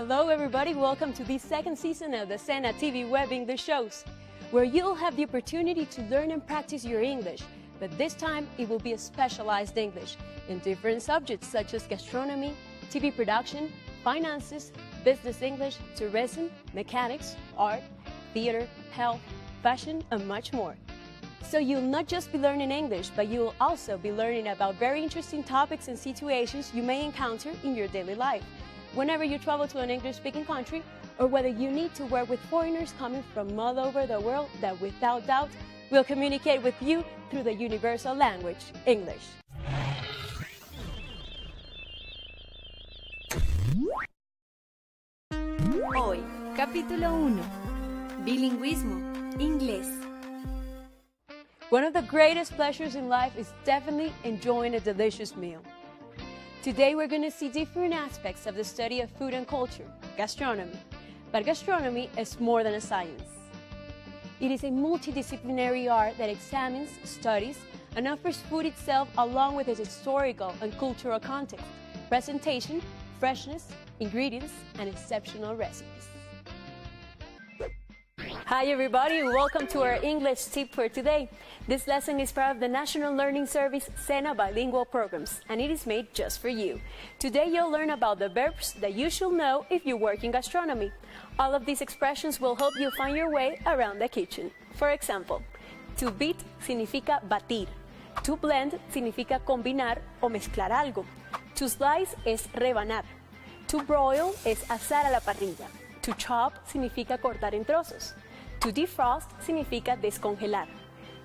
Hello everybody, welcome to this second season of the Sena TV Web English shows, where you'll have the opportunity to learn and practice your English, but this time it will be a specialized English in different subjects such as gastronomy, TV production, finances, business English, tourism, mechanics, art, theater, health, fashion, and much more. So you'll not just be learning English, but you'll also be learning about very interesting topics and situations you may encounter in your daily life, whenever you travel to an English-speaking country, or whether you need to work with foreigners coming from all over the world that without doubt will communicate with you through the universal language, English. Hoy, capítulo 1. Bilingüismo, inglés. One of the greatest pleasures in life is definitely enjoying a delicious meal. Today we're going to see different aspects of the study of food and culture, gastronomy. But gastronomy is more than a science. It is a multidisciplinary art that examines, studies, and offers food itself along with its historical and cultural context, presentation, freshness, ingredients, and exceptional recipes. Hi everybody, and welcome to our English tip for today. This lesson is part of the National Learning Service Sena Bilingual Programs, and it is made just for you. Today you'll learn about the verbs that you should know if you work in gastronomy. All of these expressions will help you find your way around the kitchen. For example, to beat significa batir. To blend significa combinar o mezclar algo. To slice es rebanar. To broil es asar a la parrilla. To chop significa cortar en trozos. To defrost significa descongelar.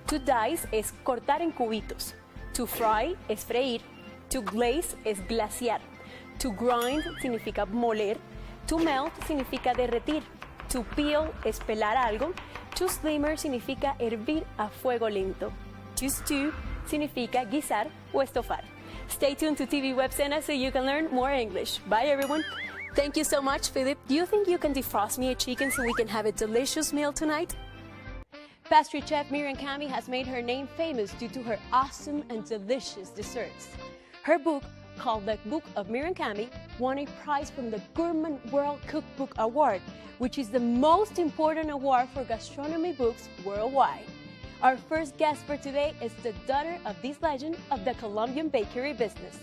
To dice es cortar en cubitos. To fry es freír. To glaze es glaciar. To grind significa moler. To melt significa derretir. To peel es pelar algo. To simmer significa hervir a fuego lento. To stew significa guisar o estofar. Stay tuned to TV Web Sena so you can learn more English. Bye everyone. Thank you so much, Philip. Do you think you can defrost me a chicken so we can have a delicious meal tonight? Pastry chef Miriam Cami has made her name famous due to her awesome and delicious desserts. Her book, called The Book of Miriam Cami, won a prize from the Gourmand World Cookbook Award, which is the most important award for gastronomy books worldwide. Our first guest for today is the daughter of this legend of the Colombian bakery business.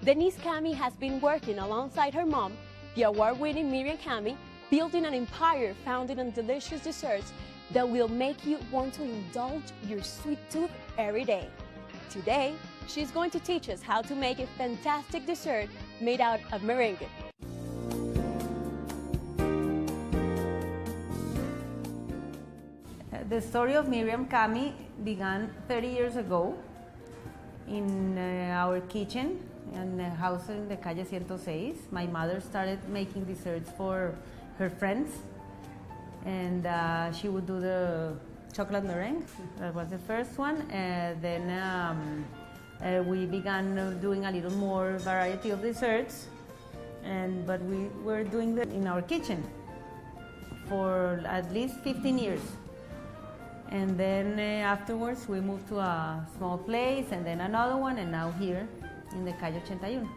Denise Cami has been working alongside her mom, the award-winning Miriam Cami, building an empire founded on delicious desserts that will make you want to indulge your sweet tooth every day. Today, she's going to teach us how to make a fantastic dessert made out of merengue. The story of Miriam Cami began 30 years ago in our kitchen in a house in the calle 106. My mother started making desserts for her friends, and she would do the chocolate meringue. That was the first one. Then we began doing a little more variety of desserts, but we were doing that in our kitchen for at least 15 years. And then afterwards we moved to a small place, and then another one, and now here in the calle 81.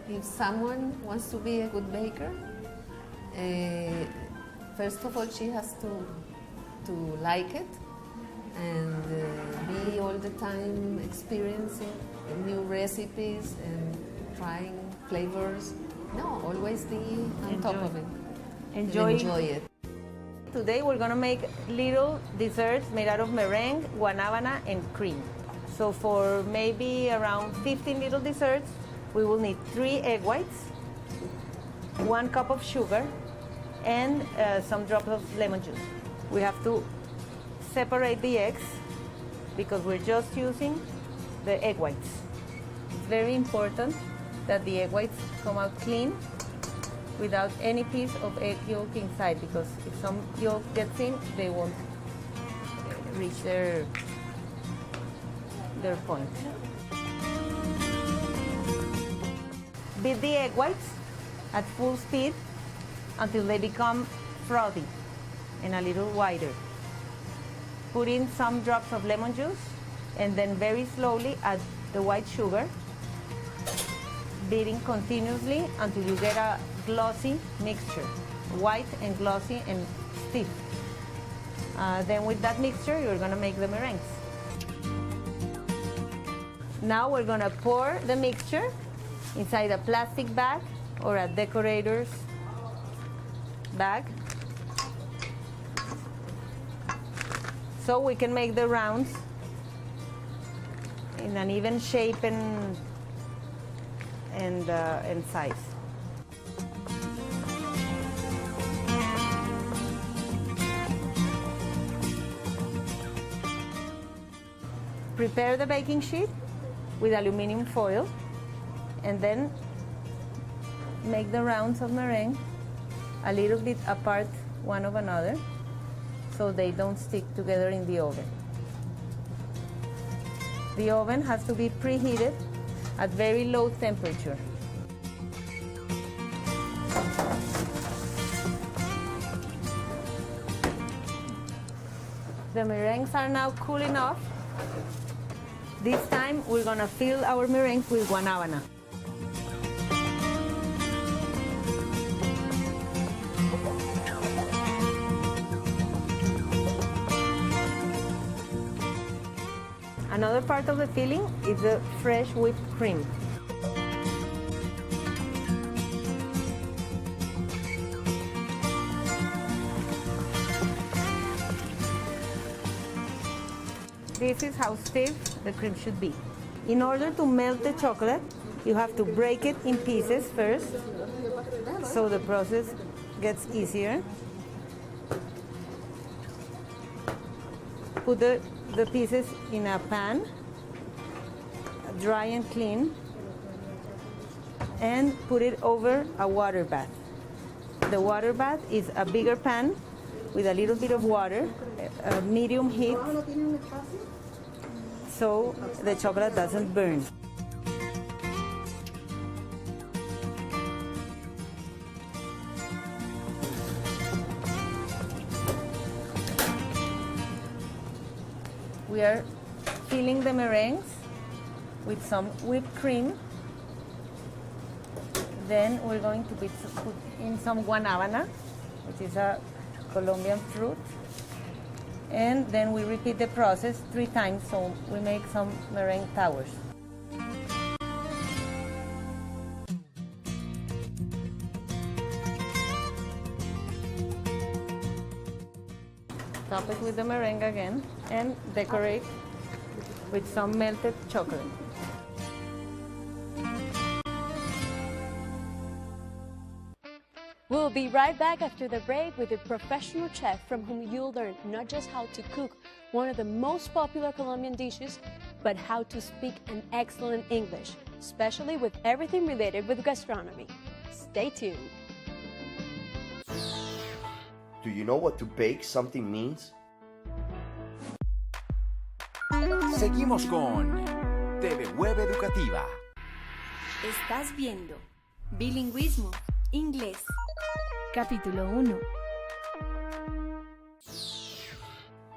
If someone wants to be a good baker, first of all she has to like it and be all the time experiencing new recipes and trying flavors. No, always be on top of it. Enjoy it. Today we're gonna make little desserts made out of meringue, guanábana, and cream. So for maybe around 15 little desserts, we will need 3 egg whites, 1 cup of sugar, and some drops of lemon juice. We have to separate the eggs because we're just using the egg whites. It's very important that the egg whites come out clean without any piece of egg yolk inside, because if some yolk gets in, they won't reach their point. Beat the egg whites at full speed until they become frothy and a little whiter. Put in some drops of lemon juice, and then very slowly add the white sugar. beating continuously until you get a glossy mixture, white and glossy and stiff. Then with that mixture, you're gonna make the meringues. Now we're gonna pour the mixture inside a plastic bag or a decorator's bag, so we can make the rounds in an even shape and size. Prepare the baking sheet with aluminum foil and then make the rounds of meringue a little bit apart one of another so they don't stick together in the oven. The oven has to be preheated at very low temperature. The meringues are now cool enough. This time we're gonna fill our meringues with guanábana. Another part of the filling is the fresh whipped cream. This is how stiff the cream should be. In order to melt the chocolate, you have to break it in pieces first, so the process gets easier. Put the pieces in a pan, dry and clean, and put it over a water bath. The water bath is a bigger pan with a little bit of water, medium heat, so the chocolate doesn't burn. We are filling the meringues with some whipped cream. Then we're going to put in some guanábana, which is a Colombian fruit. And then we repeat the process 3 times, so we make some meringue towers. Top it with the meringue again and decorate with some melted chocolate. We'll be right back after the break with a professional chef from whom you'll learn not just how to cook one of the most popular Colombian dishes, but how to speak an excellent English, especially with everything related with gastronomy. Stay tuned. Do you know what to bake something means? Seguimos con TV Web Educativa. Estás viendo Bilingüismo, Inglés. Capítulo 1.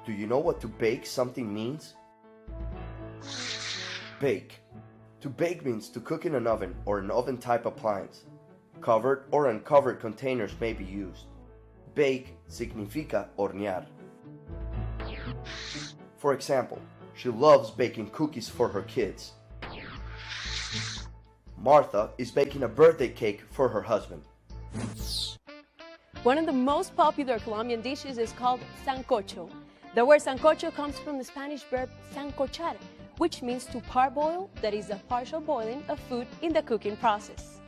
Do you know what to bake something means? Bake. To bake means to cook in an oven or an oven-type appliance. Covered or uncovered containers may be used. Bake significa hornear. For example, she loves baking cookies for her kids. Martha is baking a birthday cake for her husband. One of the most popular Colombian dishes is called sancocho. The word sancocho comes from the Spanish verb sancochar, which means to parboil, that is the partial boiling of food in the cooking process.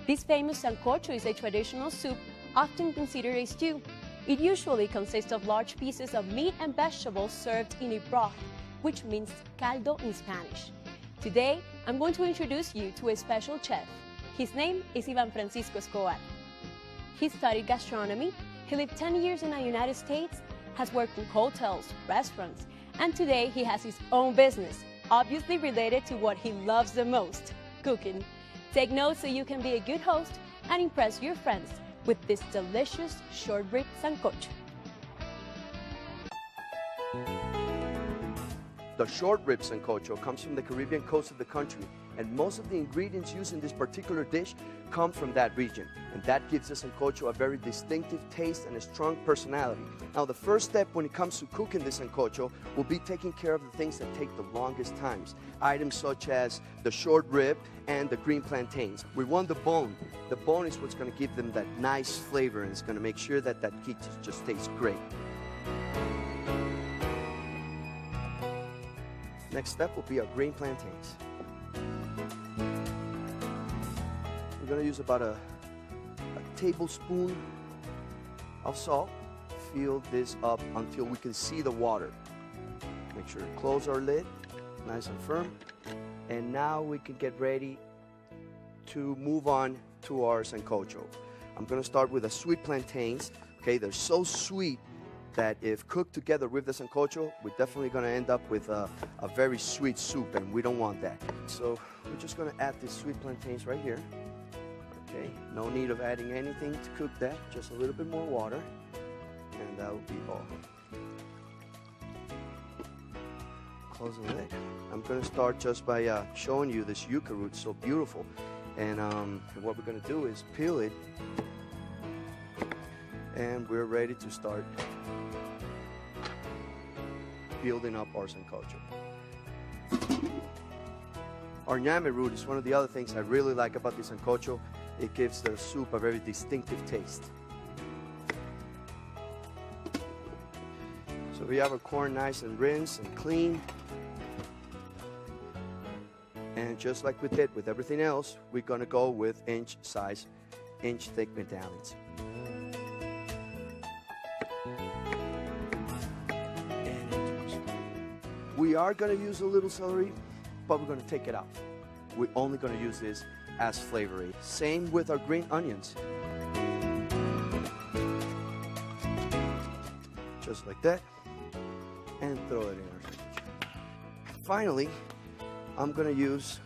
This famous sancocho is a traditional soup often considered a stew. It usually consists of large pieces of meat and vegetables served in a broth, which means caldo in Spanish. Today, I'm going to introduce you to a special chef. His name is Ivan Francisco Escobar. He studied gastronomy, he lived 10 years in the United States, has worked in hotels, restaurants, and today he has his own business, obviously related to what he loves the most, cooking. Take notes so you can be a good host and impress your friends with this delicious short rib sancocho. The short rib sancocho comes from the Caribbean coast of the country And most of the ingredients used in this particular dish come from that region. And that gives the sancocho a very distinctive taste and a strong personality. Now, the first step when it comes to cooking the sancocho will be taking care of the things that take the longest times. Items such as the short rib and the green plantains. We want the bone. The bone is what's going to give them that nice flavor, and it's going to make sure that that quiche just tastes great. Next step will be our green plantains. We're going to use about a tablespoon of salt. Fill this up until we can see the water. Make sure to close our lid, nice and firm. And now we can get ready to move on to our sancocho. I'm going to start with the sweet plantains. Okay, they're so sweet that if cooked together with the sancocho, we're definitely going to end up with a very sweet soup, and we don't want that. So we're just going to add these sweet plantains right here. Okay, no need of adding anything to cook that, just a little bit more water, and that will be all. Close the lid. I'm going to start just by showing you this yuca root, so beautiful. And what we're going to do is peel it, and we're ready to start building up our sancocho. Our ñame root is one of the other things I really like about the sancocho. It gives the soup a very distinctive taste. So we have our corn nice and rinsed and clean. And just like we did with everything else, we're going to go with inch-thick medallions. We are going to use a little celery, but we're going to take it out. We're only going to use this as flavor aid. Same with our green onions. Just like that. And throw it in our sancocho. Finally, I'm going to use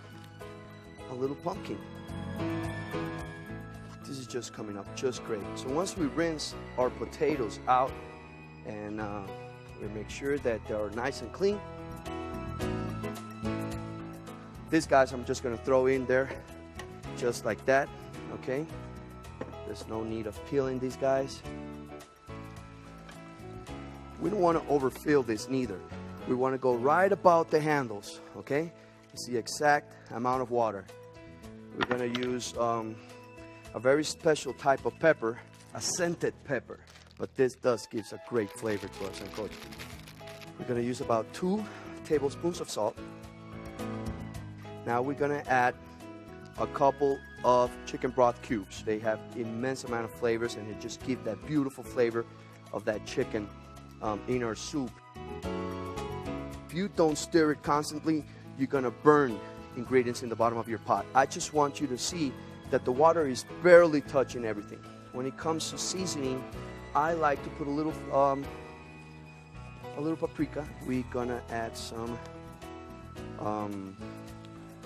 a little pumpkin. This is just coming up just great. So once we rinse our potatoes out and we make sure that they are nice and clean, these guys I'm just going to throw in there just like that, okay? There's no need of peeling these guys. We don't want to overfill this neither. We want to go right about the handles, okay? It's the exact amount of water. We're going to use a very special type of pepper, a scented pepper, but this does give a great flavor to our sancocho. We're going to use about 2 tablespoons of salt. Now we're going to add a couple of chicken broth cubes. They have immense amount of flavors, and it just gives that beautiful flavor of that chicken in our soup. If you don't stir it constantly, you're going to burn ingredients in the bottom of your pot. I just want you to see that the water is barely touching everything. When it comes to seasoning, I like to put a little paprika. We're going to add some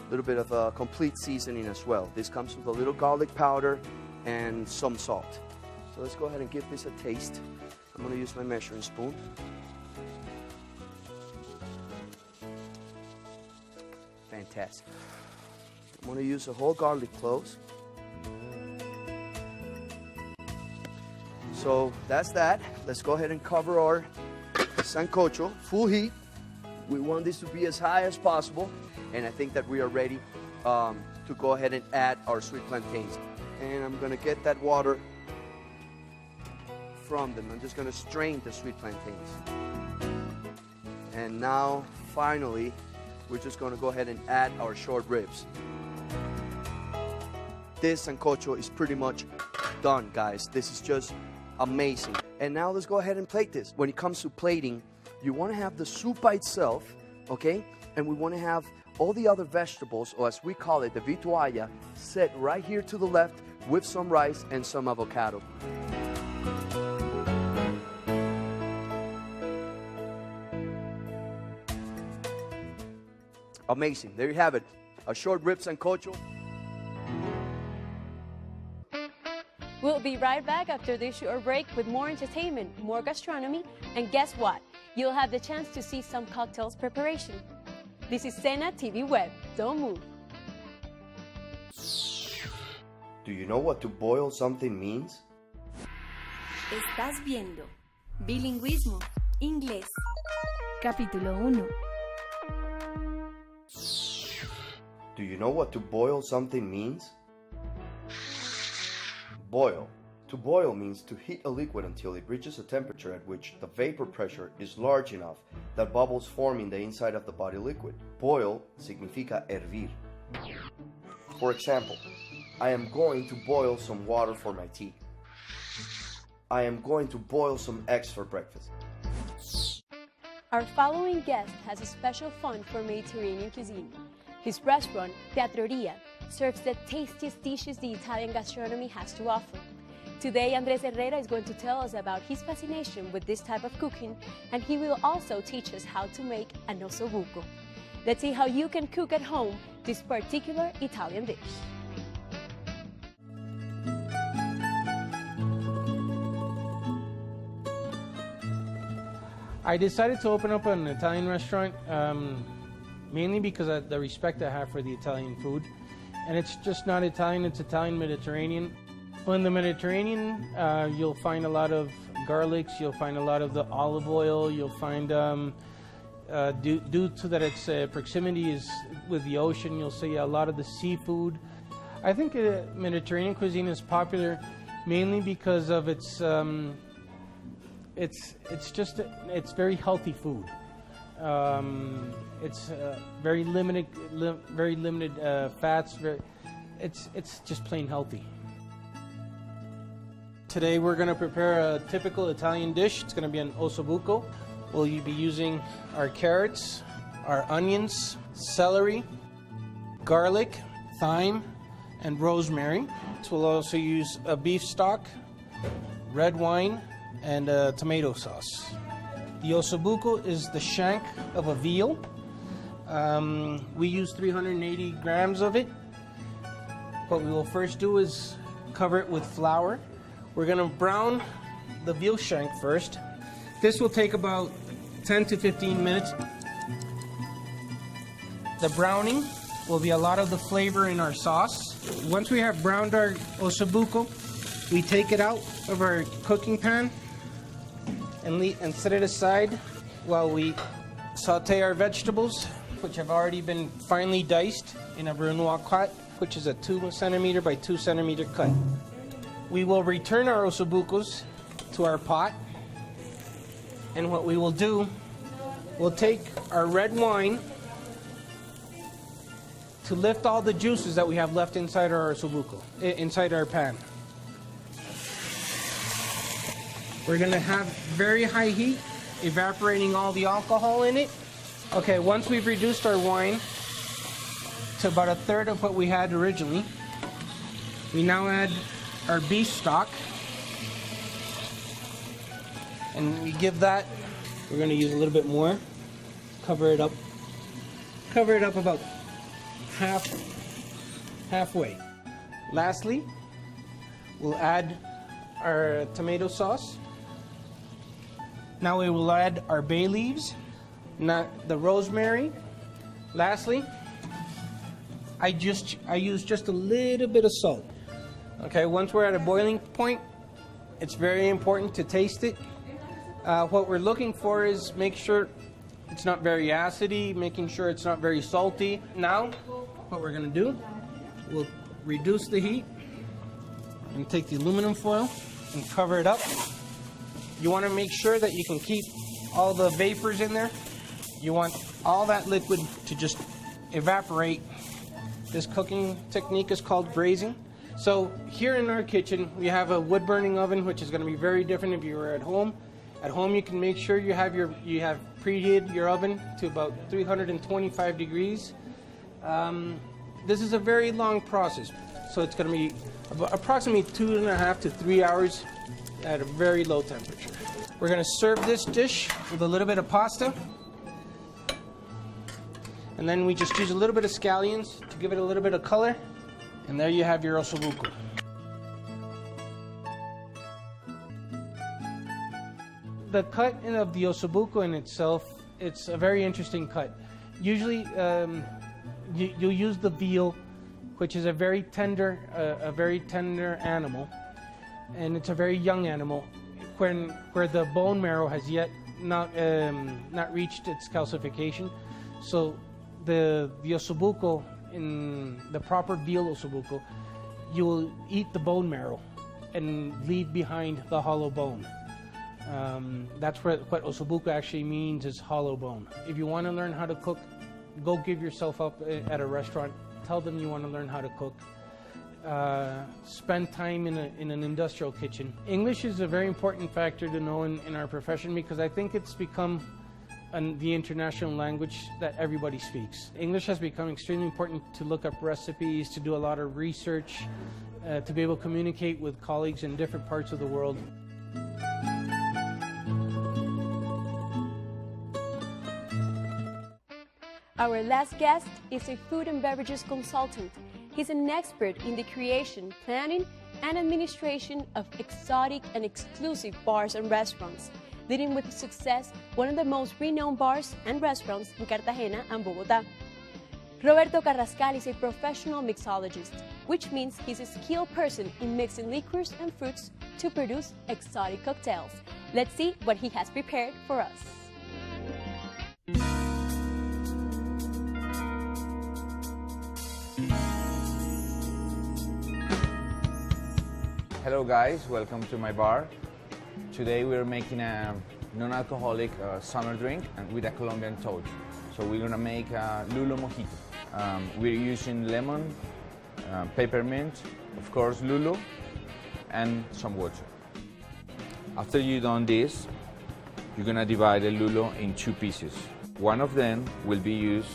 little bit of a complete seasoning as well. This comes with a little garlic powder and some salt. So let's go ahead and give this a taste. I'm going to use my measuring spoon. Fantastic. I'm going to use a whole garlic cloves. So that's that. Let's go ahead and cover our sancocho, full heat. We want this to be as high as possible. And I think that we are ready to go ahead and add our sweet plantains. And I'm going to get that water from them. I'm just going to strain the sweet plantains. And now, finally, we're just going to go ahead and add our short ribs. This sancocho is pretty much done, guys. This is just amazing. And now let's go ahead and plate this. When it comes to plating, you want to have the soup by itself, okay? And we want to have all the other vegetables, or as we call it, the vitualla, set right here to the left with some rice and some avocado. Amazing. There you have it. A short rib sancocho. We'll be right back after this short break with more entertainment, more gastronomy, and guess what? You'll have the chance to see some cocktails preparation. This is Cena TV Web. Don't move. Do you know what to boil something means? Estás viendo bilingüismo, inglés. Capítulo 1. Do you know what to boil something means? Boil. To boil means to heat a liquid until it reaches a temperature at which the vapor pressure is large enough that bubbles form in the inside of the body liquid. Boil significa hervir. For example, I am going to boil some water for my tea. I am going to boil some eggs for breakfast. Our following guest has a special fund for Mediterranean cuisine. His restaurant, Teatreria, serves the tastiest dishes the Italian gastronomy has to offer. Today, Andrés Herrera is going to tell us about his fascination with this type of cooking, and he will also teach us how to make an ossobuco. Let's see how you can cook at home this particular Italian dish. I decided to open up an Italian restaurant mainly because of the respect I have for the Italian food. And it's just not Italian, it's Italian Mediterranean. Well, in the Mediterranean, you'll find a lot of garlics, you'll find a lot of the olive oil, you'll find, due to that its proximity is with the ocean, you'll see a lot of the seafood. I think Mediterranean cuisine is popular mainly because of its very healthy food. It's very limited fats. It's just plain healthy. Today we're going to prepare a typical Italian dish. It's going to be an ossobuco. We'll be using our carrots, our onions, celery, garlic, thyme, and rosemary. So we'll also use a beef stock, red wine, and tomato sauce. The ossobuco is the shank of a veal. We use 380 grams of it. What we will first do is cover it with flour. We're going to brown the veal shank first. This will take about 10 to 15 minutes. The browning will be a lot of the flavor in our sauce. Once we have browned our ossobuco, we take it out of our cooking pan and set it aside while we saute our vegetables, which have already been finely diced in a brunoise cut, which is a 2 centimeter by 2 centimeter cut. We will return our ossobucos to our pot, and what we will do, we'll take our red wine to lift all the juices that we have left inside our ossobuco, inside our pan. We're going to have very high heat, evaporating all the alcohol in it. Okay, once we've reduced our wine to about a third of what we had originally, we now add our beef stock. And we give that, we're going to use a little bit more. Cover it up about halfway. Lastly, we'll add our tomato sauce. Now we will add our bay leaves, the rosemary. Lastly, I use just a little bit of salt. Okay, once we're at a boiling point, it's very important to taste it. What we're looking for is make sure it's not very acidy, making sure it's not very salty. Now, what we're going to do, we'll reduce the heat and take the aluminum foil and cover it up. You want to make sure that you can keep all the vapors in there. You want all that liquid to just evaporate. This cooking technique is called braising. So here in our kitchen, we have a wood burning oven, which is going to be very different if you were at home. At home, you can make sure you have preheated your oven to about 325 degrees. This is a very long process, so it's going to be approximately 2.5 to 3 hours at a very low temperature. We're going to serve this dish with a little bit of pasta, and then we just use a little bit of scallions to give it a little bit of color, and there you have your ossobuco. The cut of the ossobuco in itself, it's a very interesting cut. Usually, you'll use the veal which is a very tender animal, and it's a very young animal, where the bone marrow has yet not reached its calcification. So the ossobuco, in the proper veal ossobuco, you will eat the bone marrow and leave behind the hollow bone. That's what ossobuco actually means, is hollow bone. If you want to learn how to cook, go give yourself up at a restaurant. Tell them you want to learn how to cook. Spend time in an industrial kitchen. English is a very important factor to know in our profession, because I think it's become the international language that everybody speaks. English has become extremely important to look up recipes, to do a lot of research, to be able to communicate with colleagues in different parts of the world. Our last guest is a food and beverages consultant. He's an expert in the creation, planning, and administration of exotic and exclusive bars and restaurants, leading with success one of the most renowned bars and restaurants in Cartagena and Bogotá. Roberto Carrascal is a professional mixologist, which means he's a skilled person in mixing liquors and fruits to produce exotic cocktails. Let's see what he has prepared for us. Hello guys, welcome to my bar. Today we're making a non-alcoholic summer drink and with a Colombian touch. So we're gonna make a lulo mojito. We're using lemon, peppermint, of course lulo, and some water. After you've done this, you're gonna divide the lulo in two pieces. One of them will be used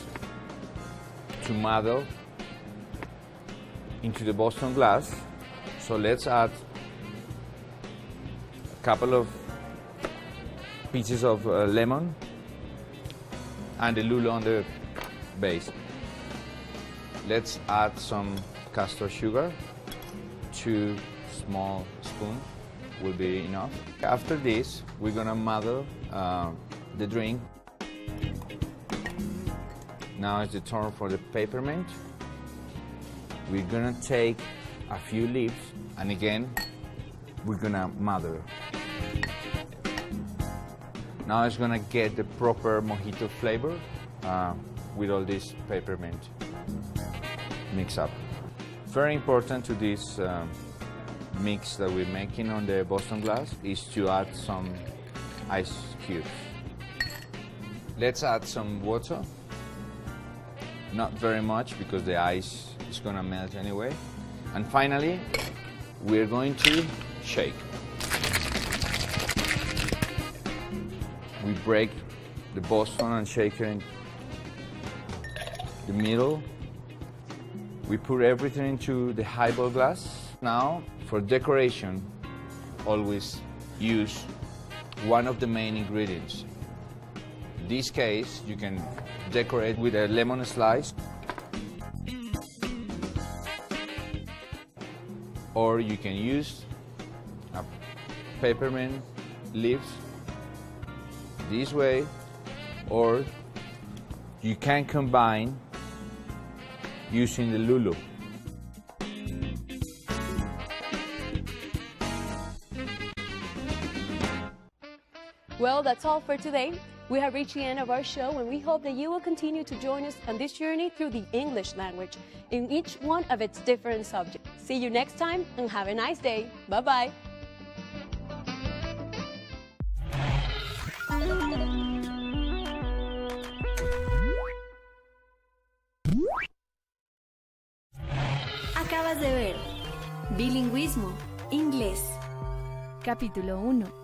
to muddle into the Boston glass. So let's add a couple of pieces of lemon and the lulo on the base. Let's add some castor sugar. 2 small spoons will be enough. After this, we're gonna muddle the drink. Now it's the turn for the peppermint. We're gonna take a few leaves, and again, we're gonna muddle. Now it's gonna get the proper mojito flavor with all this peppermint mix up. Very important to this mix that we're making on the Boston glass is to add some ice cubes. Let's add some water. Not very much because the ice is gonna melt anyway. And finally, we're going to shake. We break the Boston and shaker in the middle. We put everything into the highball glass. Now, for decoration, always use one of the main ingredients. In this case, you can decorate with a lemon slice, or you can use a peppermint leaves this way, or you can combine using the lulo. Well, that's all for today. We have reached the end of our show, and we hope that you will continue to join us on this journey through the English language in each one of its different subjects. See you next time, and have a nice day. Bye-bye. Acabas de ver Bilingüismo, Inglés. Capítulo 1.